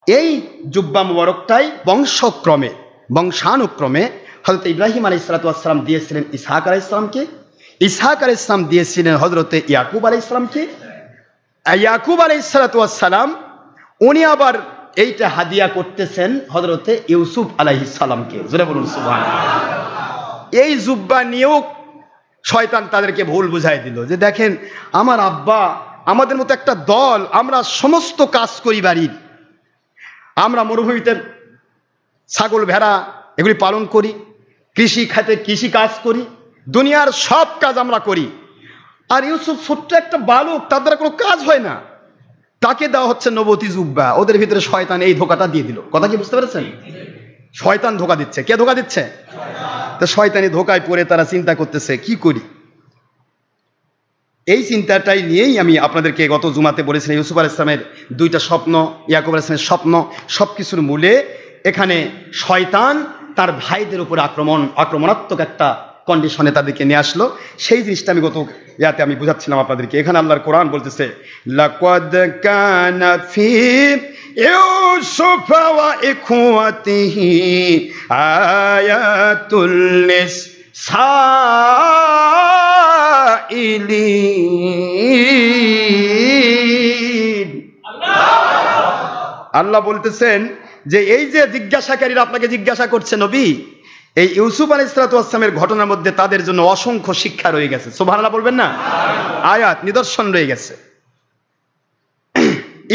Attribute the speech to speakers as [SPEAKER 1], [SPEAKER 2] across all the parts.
[SPEAKER 1] এই জুব্বা মুবারকটাই বংশানুক্রমে হযরত ইব্রাহিম আলাইহিস সালাম দিয়েছিলেন ইসহাক আলাইহিস সালামকে, ইসহাক আলাইহিস সালাম দিয়েছিলেন হযরতে ইয়াকুব আলাইহিস সালামকে, ইয়াকুব আলাইহিস সালাম উনি আবার এইটা হাদিয়া করতেছেন হযরতে ইউসুফ আলাইহিস সালামকে। জোরে বলুন সুবহানাল্লাহ। এই জুব্বা নিয়েও শয়তান তাদেরকে ভুল বুঝাই দিল যে দেখেন আমার আব্বা, আমাদের মতো একটা দল, আমরা সমস্ত কাজ করি বাড়ির, আমরা মরুভূমিতে ছাগল ভেড়া এগুলি পালন করি, কৃষি খাতে কৃষি কাজ করি, দুনিয়ার সব কাজ আমরা করি। আর ইউসুফ ছোট্ট একটা বালক, তার দ্বারা কোনো কাজ হয় না, তাকে দেওয়া হচ্ছে নবতী জুব্বা। ওদের ভিতরে শয়তান এই ধোকাটা দিয়ে দিল। কথা কি বুঝতে পেরেছেন? শয়তান ধোকা দিচ্ছে। কে ধোকা দিচ্ছে? তো শয়তানি ধোকায় পড়ে তারা চিন্তা করতেছে কি করি। এই চিন্তাটাই নিয়েই আমি আপনাদেরকে গত জুমাতে বলেছিলাম ইউসুফ আলাইহিস সালামের দুইটা স্বপ্ন, ইয়াকুব আলাইহিস সালামের স্বপ্ন, সবকিছুর মূলে এখানে শয়তান তার ভাইদের উপরে আক্রমণাত্মক একটা কন্ডিশনে তাদেরকে নিয়ে আসলো। সেই জিনিসটা আমি গত ইয়াতে আমি বুঝাচ্ছিলাম আপনাদেরকে। এখানে আল্লাহর কোরআন বলতেছে লাকাদ কানা ফি ইউসুফ ওয়া ইখওয়াতিহি আয়াতুল লিসাইলিন। আল্লাহ বলতেছেন যে এই যে জিজ্ঞাসাকারীরা আপনাকে জিজ্ঞাসা করছে নবী, এই ইউসুফ আলাইহিস সালামের ঘটনার মধ্যে তাদের জন্য অসংখ্য শিক্ষা রয়ে গেছে। সুবহানাল্লাহ বলবেন না? আয়াত, নিদর্শন রয়ে গেছে।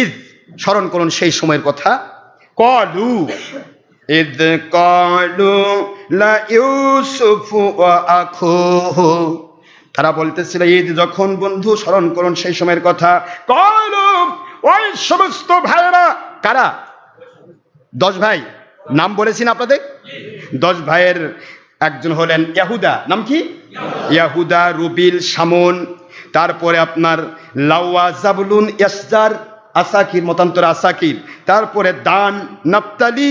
[SPEAKER 1] ঈদ স্মরণ করুন সেই সময়ের কথা। ক্বালু ইদ ক্বালু লা ইউসুফ ওয়া আখুহু, তারা বলতেছিল ঈদ যখন, বন্ধু স্মরণ করুন সেই সময়ের কথা। ক্বালু, ওই সমস্ত ভাইরা, কারা? 10 ভাই, নাম বলেছি না আপনাদের? 10 ভাইয়ের একজন হলেন ইয়াহুদা। নাম কি? ইয়াহুদা, রুবিল, শামুন, তারপরে আপনার লাওয়া, জাবলুন, ইয়াসজার, আসাকির, মতান্তরে আসাকির, তারপরে দান, নাফতালি,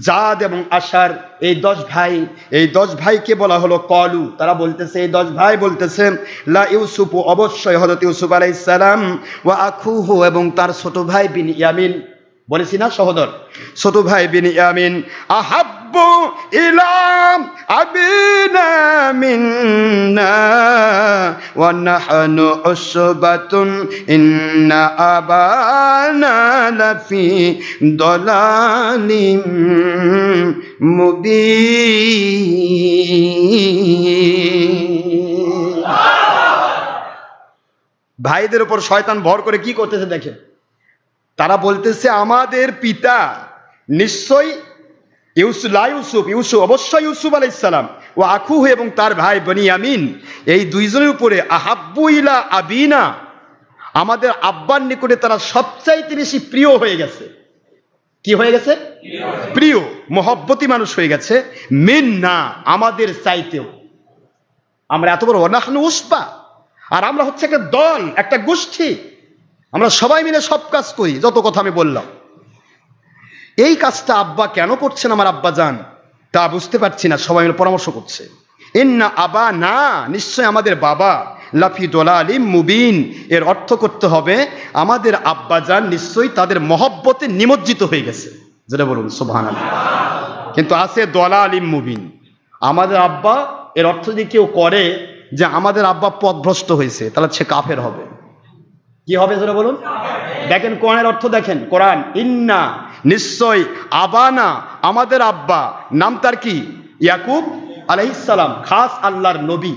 [SPEAKER 1] জাদ এবং আশার। এই 10 ভাই, এই 10 ভাইকে বলা হলো কলু। তারা বলতেছে, এই 10 ভাই বলতেছে লা ইউসুফ, অবশ্যই হযরত ইউসুফ আলাইহিস সালাম, ওয়া আখুহু, এবং তার ছোট ভাই বিনয়ামিন, বলেছি না সহোদর, ছোট ভাই বিনয়ামিন, আহাব্বু ইলা আবিনা মিন্না ওয়া নাহনু উসবাতুন ইন্না আবানা লাফি দালালিম মুবিন। ভাইদের উপর শয়তান ভর করে কি করতেছে দেখেন। তারা বলতেছে আমাদের পিতা নিশ্চয়ই ইউসুফ, অবশ্যই ইউসুফ আলাইহিস সালাম, ও আখুহু, এবং তার ভাই বিনয়ামিন, এই দুইজনের উপরে আহাব্বু ইলা আবিনা, আমাদের আব্বার নিকটে তারা সবচাইতে বেশি প্রিয় হয়ে গেছে। কি হয়ে গেছে? প্রিয়, মহব্বতী মানুষ হয়ে গেছে। মিন্না, আমাদের চাইতেও। আমরা এত বড়, নাহনু উসবা, আর আমরা হচ্ছে একটা দল, একটা গোষ্ঠী, আমরা সবাই মিলে সব কাজ করি, যত কথা আমি বললাম। এই কাজটা আব্বা কেন করছেন আমার আব্বা জান, তা বুঝতে পারছি না। সবাই মিলে পরামর্শ করছে। ইন্না আবা না, নিশ্চয় আমাদের বাবা, লাফি দালালিম মুবিন, এর অর্থ করতে হবে আমাদের আব্বা জান নিশ্চয়ই তাদের মহব্বতে নিমজ্জিত হয়ে গেছে। যেটা বলুন সুবহানাল্লাহ। কিন্তু আছে দালালিম মুবিন, আমাদের আব্বা, এর অর্থ যদি কেউ করে যে আমাদের আব্বা পথভ্রষ্ট হয়েছে, তাহলে সে কাফের হবে। কি হবে যেটা বলুন? দেখেন কোরআনের অর্থ দেখেন। কোরআন, ইন্না, নিশ্চয়, আবানা, আমাদের আব্বা, নাম তার কি? ইয়াকুব আলাইহিস সালাম, খাস আল্লাহর নবী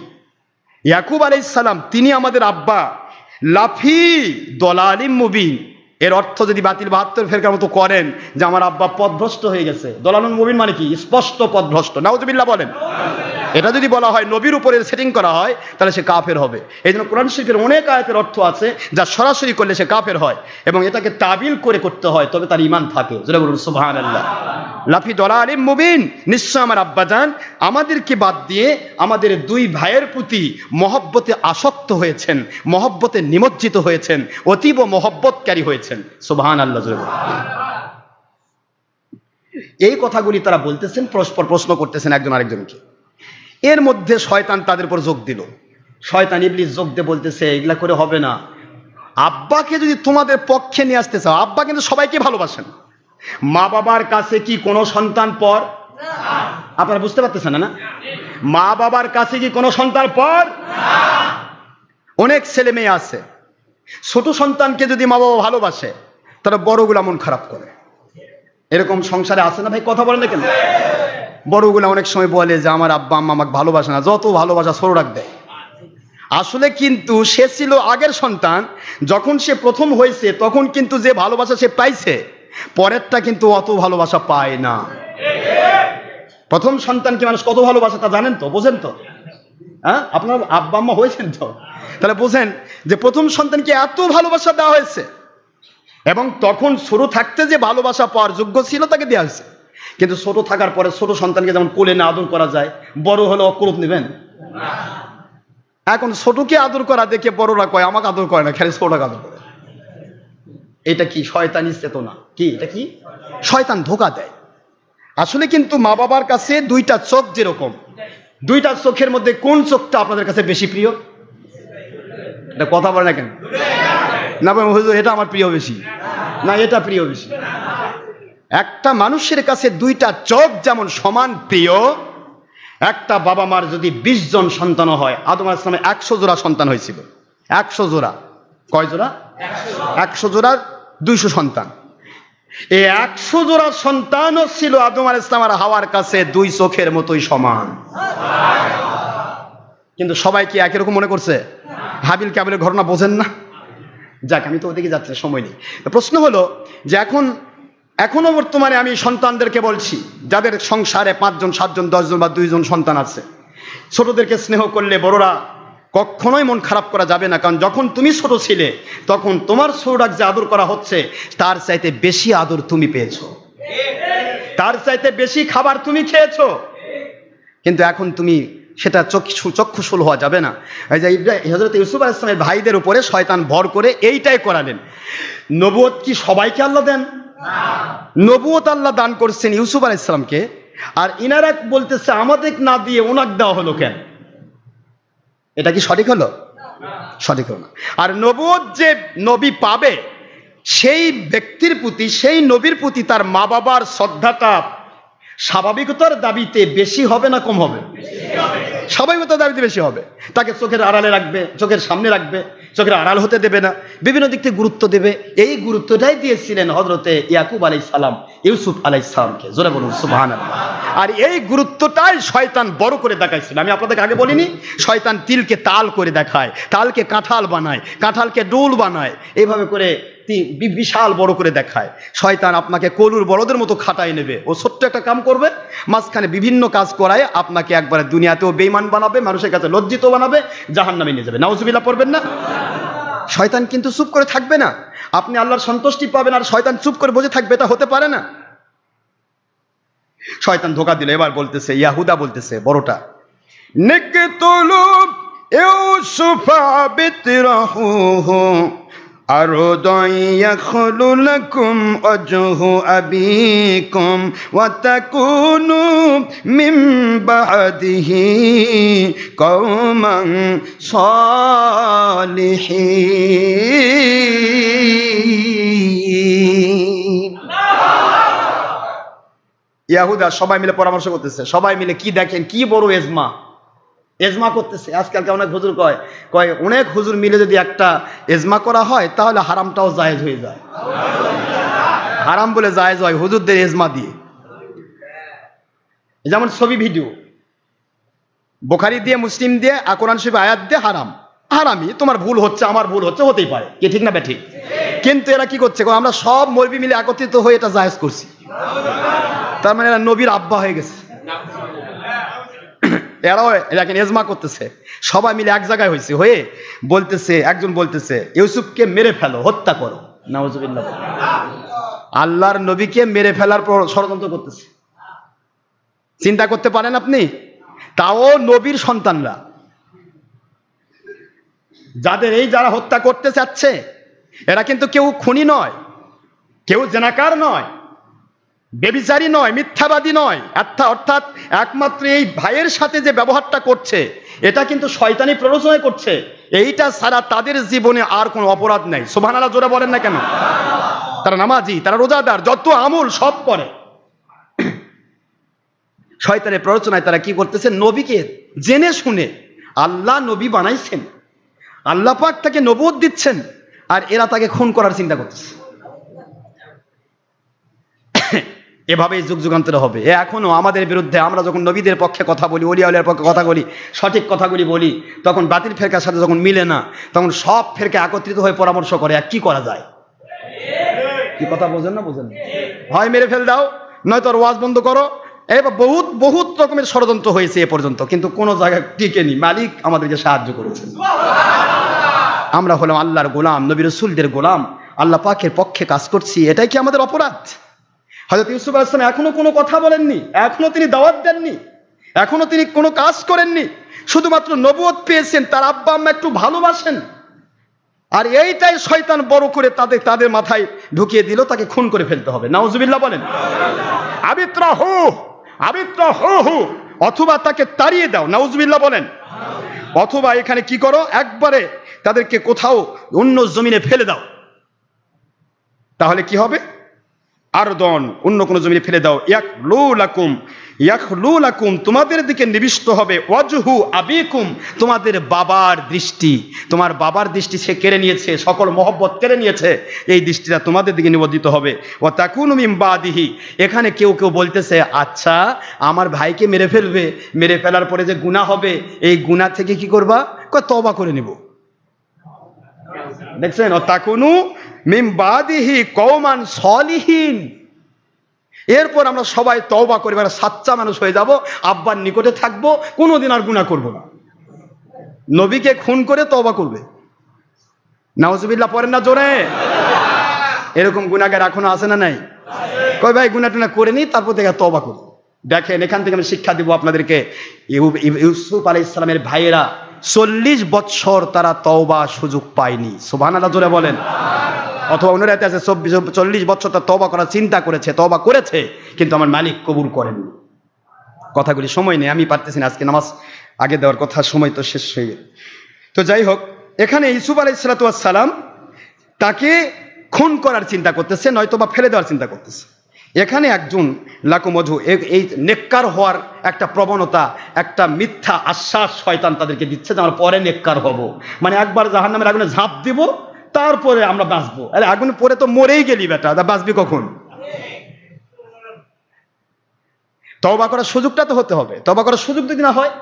[SPEAKER 1] ইয়াকুব আলাইহিস সালাম, তিনি আমাদের আব্বা, লাফি দালালিম মুবিন, এর অর্থ যদি বাতিল 72 ফেরকার মতো করেন যে আমার আব্বা পথভ্রষ্ট হয়ে গেছে। দালালুন মুবিন মানে কি? স্পষ্ট পথভ্রষ্ট। নাউযুবিল্লাহ বলেন। এটা যদি বলা হয়, নবীর উপরে সেটিং করা হয়, তাহলে সে কাফের হবে। এই জন্য কোরআন শরীফের অনেক আয়াতের অর্থ আছে যা সরাসরি করলে সে কাফের হয়, এবং এটাকে তাবিল করে করতে হয়, তবে তার ঈমান থাকে। যেটা বলুন সুবহানাল্লাহ। লাফি দালালিম মুবিন, নিশ্চয় আমার আব্বাজান আমাদেরকে বাদ দিয়ে আমাদের 2 ভাইয়ের প্রতি মহব্বতে আসক্ত হয়েছেন, মহব্বতে নিমজ্জিত হয়েছেন, অতীব মহব্বতকারী হয়েছেন। সুবহানাল্লাহ। এই কথাগুলি তারা বলতেছেন, পরস্পর প্রশ্ন করতেছেন একজন আরেকজনকে। এর মধ্যে শয়তান তাদের উপর যোগ দিল। শয়তান ইবলিস যোগ দিয়ে বলতেছে এগুলা করে হবে না, আব্বাকে যদি তোমাদের পক্ষে নিয়ে আসতে চাও, আব্বা কিন্তু সবাইকে ভালোবাসেন, মা বাবার কাছে কি কোনো সন্তান পর? আপনারা বুঝতে পারতেছেন না? মা বাবার কাছে কি কোনো সন্তান পর? অনেক ছেলে মেয়ে আছে, ছোট সন্তানকে যদি মা বাবা ভালোবাসে তারা বড়গুলা মন খারাপ করে। এরকম সংসারে আছে না ভাই? কথা বলেন না কেন? বড়গুলা অনেক সময় বলে যে আমার আব্বা আম্মা আমাকে ভালোবাসে না, যত ভালোবাসা ছোট রাখবে। আসলে কিন্তু সে ছিল আগের সন্তান, যখন সে প্রথম হয়েছে তখন কিন্তু যে ভালোবাসা সে পাইছে, পরেরটা কিন্তু অত ভালোবাসা পায় না। প্রথম সন্তানকে মানুষ কত ভালোবাসে তা জানেন তো, বোঝেন তো? হ্যাঁ, আপনার আব্বা আম্মা হয়েছেন তো, তাহলে বোঝেন যে প্রথম সন্তানকে এত ভালোবাসা দেওয়া হয়েছে, এবং তখন ছোট থাকতে যে ভালোবাসা পাওয়ার যোগ্য ছিল তাকে দেওয়া হয়েছে। কিন্তু ছোট থাকার পরে ছোট সন্তানকে যেমন কোলে না আদর করা যায়, বড় হলে অক্রোধ নেবেন? এখন ছোটকে আদর করা দেখে বড়রা কয় আমাকে আদর করে না, খালি ছোটকে আদর করে। এটা কি শয়তানি চেতনা? কি এটা? কি শয়তান ধোঁকা দেয়। আসলে কিন্তু মা বাবার কাছে দুইটা চোখ যেরকম, দুইটা চোখের মধ্যে কোন চোখটা আপনাদের কাছে বেশি প্রিয়? এটা কথা বলে না কেন? না হুজুর এটা আমার প্রিয় বেশি, না এটা প্রিয় বেশি। একটা মানুষের কাছে দুইটা চোখ যেমন সমান প্রিয়, একটা বাবা মার যদি 20 জন সন্তান হয়, আদম আলাইহিস সালামের 100 জোড়া সন্তান হয়েছিল। 100 জোড়া, কয় জোড়া? 100 জোড়ার 200 সন্তান। এই 100 জোড়া সন্তানও ছিল আদম আলাইহিস সালাম আর হাওয়ার কাছে দুই চোখের মতোই সমান। কিন্তু সবাই কি একই রকম মনে করছে? হাবিল কাবিলের ঘটনা বোঝেন না? যাক, আমি তো ওদিকে যাচ্ছি, সময় নেই। প্রশ্ন হলো যে এখনো বর্তমানে আমি সন্তানদেরকে বলছি, যাদের সংসারে 5 জন 7 জন 10 জন বা 2 জন সন্তান আছে, ছোটদেরকে স্নেহ করলে বড়রা কখনোই মন খারাপ করা যাবে না। কারণ যখন তুমি ছোট ছিলে তখন তোমার ছোটটাক যে আদর করা হচ্ছে তার চাইতে বেশি আদর তুমি পেয়েছো, তার চাইতে বেশি খাবার তুমি খেয়েছো। কিন্তু এখন তুমি সেটা চক্ষুশূল হওয়া যাবে না। এই যে হযরত ইউসুফ আলাইহিস সালামের ভাইদের উপরে শয়তান ভর করে এইটাই করালেন। নবুয়ত কি সবাইকে আল্লাহ দেন? নবুয়ত আল্লাহ দান করছেন ইউসুফ আলাইহিস সালামকে, আর ইনারা বলতেছে আমাদের না দিয়ে ওনাকে দেওয়া হলো কেন? এটা কি সঠিক হলো? সঠিক হলো না। আর নবুয়ত যে নবী পাবে সেই ব্যক্তির প্রতি, সেই নবীর প্রতি তার মা বাবার শ্রদ্ধাটা স্বাভাবিকতার দাবিতে বেশি হবে না কম হবে? স্বাভাবিকতার দাবিতে বেশি হবে। তাকে চোখের আড়ালে রাখবে, চোখের সামনে রাখবে, চোখের আড়াল হতে দেবে না, বিভিন্ন দিক থেকে গুরুত্ব দেবে। এই গুরুত্বটাই দিয়েছিলেন হযরতে ইয়াকুব আলাইহিস সালাম ইউসুফ আলাইহিস সালামকে। জোরে বলুন সুবহানাল্লাহ। আর এই গুরুত্বটাই শয়তান বড় করে দেখাইছিল। আমি আপনাদেরকে আগে বলিনি, শয়তান তিলকে তাল করে দেখায়, তালকে কাঁঠাল বানায়, কাঁঠালকে ডোল বানায়, এইভাবে করে বিশাল বড় করে দেখায়। শয়তান আপনাকে কলুর বড়দের মতো খাটায় নেবে। ও ছোট্ট একটা কাম করবে, মাঝখানে বিভিন্ন কাজ করায় আপনাকে একবারে দুনিয়াতেও বেঈমান বানাবে, মানুষের কাছে লজ্জিত বানাবে, জাহান্নামে নিয়ে যাবে। নাউজুবিল্লাহ পড়বেন না? শয়তান কিন্তু চুপ করে থাকবে না। আপনি আল্লাহর সন্তুষ্টি পাবেন আর শয়তান চুপ করে বসে থাকবে, এটা হতে পারে না। শয়তান ধোঁকা দিল। এবার বলতেছে, ইয়াহুদা বলতেছে বড়টা, নিকতুলু ইউসুফা বিতরাহুহু আরদান ইয়াখলু লাকুম ওয়াজহু আবিকুম ওয়া তাকুনু মিন বাদিহি কওমান সালিহিন। ইয়াহুদা সবাই মিলে পরামর্শ করতেছে। সবাই মিলে কি দেখেন, কি বড় এজমা করতেছে। আজকালকে অনেক হুজুর কয় অনেক হুজুর মিলে যদি একটা এজমা করা হয় তাহলে হারামটাও জায়েজ হয়ে যায়। হারাম বলে জায়েজ হয় হুজুরদের এজমা দিয়ে। যেমন ছবি ভিডিও, বুখারী দিয়ে মুসলিম দিয়ে কোরআন শরীফ আয়াত দিয়ে হারাম, হারামি, তোমার ভুল হচ্ছে আমার ভুল হচ্ছে, হতেই পারে, কি ঠিক না বেঠিক? কিন্তু এরা কি করছে, আমরা সব মৌলবি মিলে একত্রিত হয়ে এটা জায়েজ করছি। তার মানে এরা নবীর আব্বা হয়ে গেছে। এরাও দেখেন এজমা করতেছে, সবাই মিলে এক জায়গায় হয়েছে, হয়ে বলতেছে, একজন বলতেছে ইউসুফকে মেরে ফেলো, হত্যা করো। নাউজুবিল্লাহ। আল্লাহর নবীকে মেরে ফেলার পর ষড়যন্ত্র করতেছে। চিন্তা করতে পারেন আপনি? তাও নবীর সন্তানরা, যারা হত্যা করতে চাচ্ছে এরা কিন্তু কেউ খুনি নয়, কেউ জেনাকার নয়, বেবিচারী নয়, মিথ্যাবাদী নয়। অর্থাৎ একমাত্র এই ভাইয়ের সাথে যে ব্যবহারটা করছে এটা কিন্তু শয়তানি প্ররোচনায় করছে। এইটা ছাড়া তাদের জীবনে আর কোনো অপরাধ নেই। সুবহানাল্লাহ জোরে বলেন না কেন? তারা নামাজি, তারা রোজাদার, যত আমল সব করে। শয়তানের প্ররোচনায় তারা কি করতেছে, নবীকে জেনে শুনে আল্লাহ নবী বানাইছেন, আল্লাহ পাক তাকে নবুয়ত দিচ্ছেন, আর এরা তাকে খুন করার চিন্তা করতেছে। এভাবেই যুগ যুগান্তরে হবে। এখনো আমাদের বিরুদ্ধে, আমরা যখন নবীদের পক্ষে কথা বলি, ওলিয়া উলিয়ার পক্ষে কথা বলি, সঠিক কথাগুলি বলি, তখন বাতিল ফেরকার সাথে যখন মিলে না, তখন সব ফেরকা একত্রিত হয়ে পরামর্শ করে কি করা যায়। কি কথা বোঝেন না? বোঝেন না? হয় মেরে ফেল দাও, নয়তো ওয়াজ বন্ধ করো। এবার বহুত বহুত রকমের ষড়যন্ত্র হয়েছে এ পর্যন্ত, কিন্তু কোনো জায়গায় টিকেনি। মালিক আমাদেরকে সাহায্য করেছেন। আমরা হলাম আল্লাহর গোলাম, নবী রাসূলদের গোলাম, আল্লাহ পাকের পক্ষে কাজ করছি, এটাই কি আমাদের অপরাধ? হযরত ইউসুফ আলাইহিস সালাম এখনো কোনো কথা বলেননি, এখনো তিনি দাওয়াত দেননি, এখনো তিনি কোনো কাজ করেননি, শুধুমাত্র নবুয়ত পেয়েছেন, তার আব্বা আম্মা একটু ভালোবাসেন, আর এইটাই শয়তান বড় করে তাদের মাথায় ঢুকিয়ে দিল, তাকে খুন করে ফেলতে হবে। নাউজুবিল্লাহ বলেন। আবিত্রাহু, অথবা তাকে তাড়িয়ে দাও। নাউজুবিল্লাহ বলেন। অথবা এখানে কি করো, একবারে তাদেরকে কোথাও অন্য জমিনে ফেলে দাও। তাহলে কি হবে? আরদন, অন্য কোন জমিনে ফেলে দাও। ইয়াখলু লাকুম, তোমাদের দিকে নিবিষ্ট হবে। ওয়াজহু আবিকুম, তোমাদের বাবার দৃষ্টি, তোমার বাবার দৃষ্টি সে কেড়ে নিয়েছে, সকল মহব্বত কেড়ে নিয়েছে, এই দৃষ্টিটা তোমাদের দিকে নিবদ্ধিত হবে। ওয়া তাকুনু মিন বাদিহি, এখানে কেউ কেউ বলতেছে, আচ্ছা আমার ভাইকে মেরে ফেলবে, মেরে ফেলার পরে যে গুনাহ হবে, এই গুনাহ থেকে কি করবা? কয় তওবা করে নিব। দেখছেন, ও তাকুনু মিন বাদিহি কওমান সলিহিন, এরপর আমরা সবাই তওবা করে সাচ্চা মানুষ হয়ে যাব, আব্বার নিকটে থাকবো, কোনোদিন আর গুনাহ করব না। নবীকে খুন করে তওবা করবে। নাউজুবিল্লাহ পড়েন না জোরে? এরকম গুনাহগার এখনো আছে না নাই? কয় ভাই গুনাহ টুনা করে নি, তারপর থেকে তওবা করি। দেখেন, এখান থেকে আমি শিক্ষা দিব আপনাদেরকে। ইউসুফ আলাইহিস সালামের ভাইয়েরা 40 বছর তারা তওবা সুযোগ পায়নি। সুবহানাল্লাহ জোরে বলেন। অথবা অনুরাতে আছে 40 বছর তারা তওবা করার চিন্তা করেছে, তওবা করেছে, কিন্তু আমার মালিক কবুল করেননি। কথাগুলি সময় নেই, আমি পারতেছি না, আজকে নামাজ আগে দেওয়ার কথা, সময় তো শেষ হয়ে গেল। তো যাই হোক, এখানে ইউসুফ আলাইহিস সালাম তাকে খুন করার চিন্তা করতেছে, নয়তো বা ফেলে দেওয়ার চিন্তা করতেছে। এখানে একজন লাকুমধু, এই নেককার হওয়ার একটা প্রবণতা, একটা মিথ্যা আশ্বাস শয়তান তাদেরকে দিচ্ছে যে আমরা পরে নেককার হব, মানে একবার জাহান্নামের আগুনে ঝাঁপ দিব, তারপরে আমরা বাঁচবো। আরে আগুনে পরে তো মরেই গেলি বেটা, বাঁচবি কখন? তওবা করার সুযোগটা তো হতে হবে। তওবা করার সুযোগ যদি না হয়,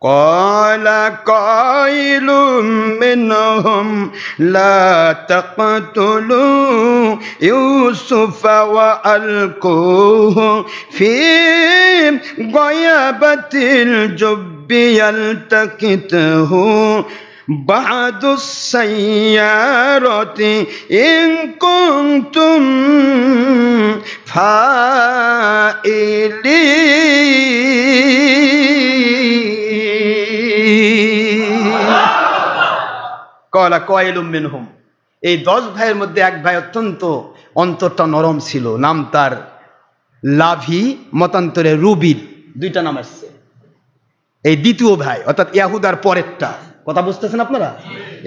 [SPEAKER 1] ক্বালা কাইলুম মিনহুম লা তাকতুলু ইউসুফা ওয়া আলকুহু ফি গায়াবাতিল জুব্বি ইয়ালতাকিতুহু বা'দুস সাইয়ারাতি ইন কুনতুম ফাইলিন। ক্বালা কাইলুম মিনহুম, এই 10 ভাইয়ের মধ্যে এক ভাই অত্যন্ত অন্তরটা নরম ছিল, নাম তার লাভি, মতান্তরে রুবিল, দুইটা নাম আসছে। এই দ্বিতীয় ভাই অর্থাৎ ইয়াহুদার পরেরটা, কথা বুঝতেছেন আপনারা?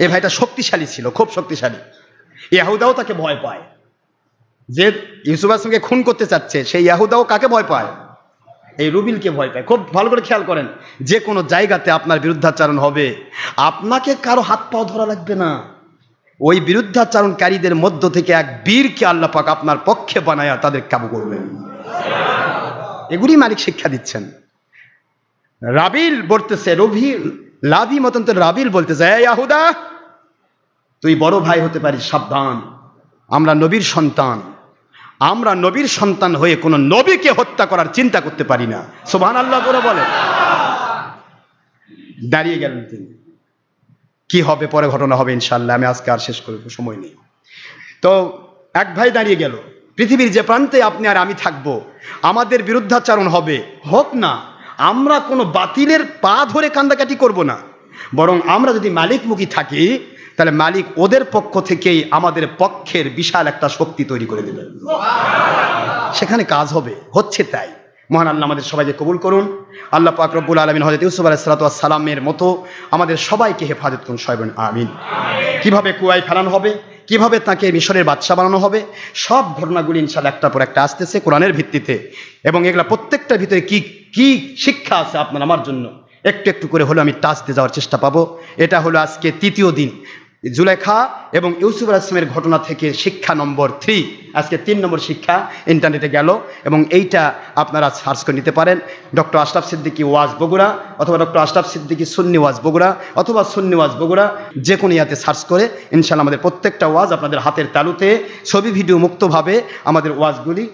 [SPEAKER 1] এই ভাইটা শক্তিশালী ছিল, খুব শক্তিশালী। ইয়াহুদাও তাকে ভয় পায়, যে ইউসুফ আলাইহিস সালামকে খুন করতে চাচ্ছে, সেই ইয়াহুদাও কাকে ভয় পায়? এই রুবিলকে ভয় পায়। খুব ভালো করে খেয়াল করেন, যে কোনো জায়গাতে আপনার বিরুদ্ধাচারণ হবে, আপনাকে কারো হাত পাও ধরা লাগবে না, ওই বিরুদ্ধাচারণকারীদের মধ্য থেকে এক বীরকে আল্লাহ পাক আপনার পক্ষে বানায়া তাদের কাবু করবেন। এগুলি মালিক শিক্ষা দিচ্ছেন। রাবিল বলতেছে, লাভি মতন্তর রাবিল বলতেছে, এই ইয়াহুদা, তুই বড় ভাই হতে পারিস, সাবধান, আমরা নবীর সন্তান, আমরা নবীর সন্তান হয়ে কোন নবীকে হত্যা করার চিন্তা করতে পারি না। সুবহানাল্লাহ করে বলে দাঁড়িয়ে গেলেন তিনি। কি হবে পরে ঘটনা হবে ইনশাআল্লাহ, আমি আজকে আর শেষ করব, সময় নেই। তো এক ভাই দাঁড়িয়ে গেল, পৃথিবীর যে প্রান্তে আপনি আর আমি থাকবো, আমাদের বিরুদ্ধাচারণ হবে, হোক না, আমরা কোনো বাতিলের পা ধরে কান্দাকাটি করব না, বরং আমরা যদি মালিকমুখী থাকি, তাহলে মালিক ওদের পক্ষ থেকেই আমাদের পক্ষের বিশাল একটা শক্তি তৈরি করে দেবেন, সেখানে কাজ হবে, হচ্ছে তাই। মহান আল্লাহ আমাদের সবাইকে কবুল করুন। আল্লাহ পাক রব্বুল আলামিন হযরত ইউসুফ আলাইহিস সালামের মতো আমাদের সবাইকে হেফাজত করুন, সবাই বলেন আমিন। কিভাবে কুয়ায় ফেলানো হবে, কিভাবে তাকে মিশরের বাদশা বানানো হবে, সব ঘটনাগুলি ইনশাআল্লাহ একটার পর একটা আসতেছে কোরআনের ভিত্তিতে। এবং এগুলা প্রত্যেকটার ভিতরে কি কি শিক্ষা আছে আপনার আমার জন্য একটু একটু করে হলো আমি টাচ দিয়ে যাওয়ার চেষ্টা পাবো। এটা হলো আজকে তৃতীয় দিন, জুলেখা এবং ইউসুফ আলাইহিস সালামের ঘটনা থেকে শিক্ষা নম্বর 3, আজকে 3 নম্বর শিক্ষা ইন্টারনেটে গেল। এবং এইটা আপনারা সার্চ করে নিতে পারেন, ডক্টর আশরাফ সিদ্দিকী ওয়াজ বগুড়া অথবা ডক্টর আশরাফ সিদ্দিকী সুন্নি ওয়াজ বগুড়া অথবা সুন্নি ওয়াজ বগুড়া, যে কোনো ইয়াতে সার্চ করে ইনশাআল্লাহ আমাদের প্রত্যেকটা ওয়াজ আপনাদের হাতের তালুতে ছবি ভিডিও মুক্তভাবে আমাদের ওয়াজগুলি